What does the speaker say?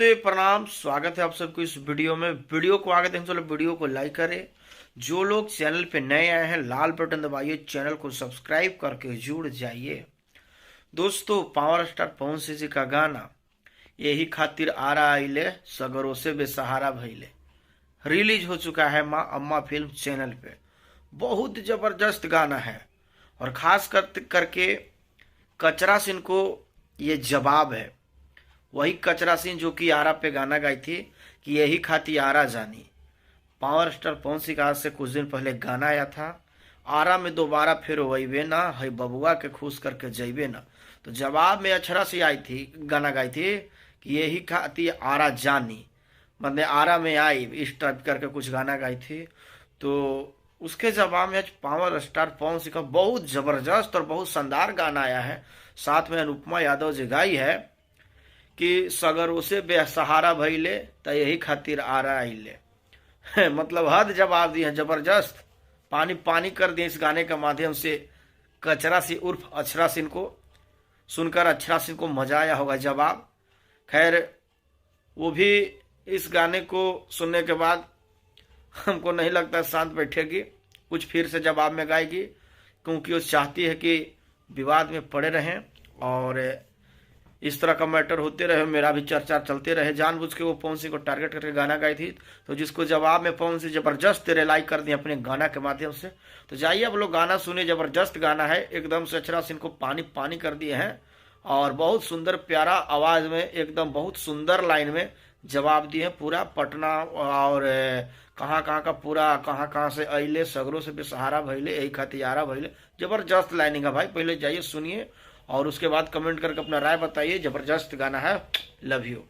नमस्ते प्रणाम, स्वागत है आप सबको इस वीडियो में। वीडियो को आगे देखने चलो, वीडियो को लाइक करें। जो लोग चैनल पे नए आए हैं लाल बटन दबाइए, चैनल को सब्सक्राइब करके जुड़ जाइए। दोस्तों, पावर स्टार पवन सिंह जी का गाना यही खातिर आरा आइले सगरों से बेसहारा भइले रिलीज हो चुका है माँ अम्मा फिल्म चैनल पे। बहुत जबरदस्त गाना है और खास करके कचरा सिंह को ये जवाब है। वही कचरा सिंह जो कि आरा पे गाना गाई थी कि यही खाती आरा जानी। पावर स्टार पवन सिंह का आज से कुछ दिन पहले गाना आया था, आरा में दोबारा फिर वहीबे ना है बबुआ के खुश करके जइबे ना। तो जवाब में अक्षरा से आई थी, गाना गाई थी कि यही खाती आरा जानी, मतलब आरा में आई, इस टाइप करके कुछ गाना गाई थी। तो उसके जवाब में आज पावर स्टार पवन सिंह का बहुत जबरदस्त और बहुत शानदार गाना आया है। साथ में अनुपमा यादव जी गाई है कि सगरों से बेसहारा भइले त यही खातिर आरा आइले। मतलब हद जवाब दिए हैं, जबरदस्त पानी पानी कर दिए इस गाने के माध्यम से। कचरा सिंह उर्फ अक्षरा सिंह को सुनकर अक्षरा सिंह को मजा आया होगा जवाब। खैर, वो भी इस गाने को सुनने के बाद हमको नहीं लगता शांत बैठेगी, कुछ फिर से जवाब में गाएगी, क्योंकि वो चाहती है कि विवाद में पड़े रहें और इस तरह का मैटर होते रहे, मेरा भी चर्चा चलते रहे। जानबूझ के वो पवन सिंह को टारगेट करके गाना गाई थी, तो जिसको जवाब में पवन सिंह जबरदस्त रिलाई कर दिए अपने गाना के माध्यम से। तो जाइए अब लोग गाना सुनिए, जबरदस्त गाना है एकदम से। अक्षरा सिंह को पानी पानी कर दिए हैं और बहुत सुंदर प्यारा आवाज में एकदम बहुत सुंदर लाइन में जवाब दिए हैं। पूरा पटना और कहाँ कहाँ का पूरा कहाँ कहाँ से अइले सगरों से बेसहारा भइले यही खतियारा भइले, जबरदस्त लाइनिंग है भाई। पहले जाइए सुनिए और उसके बाद कमेंट करके अपना राय बताइए। जबरदस्त गाना है, लव यू।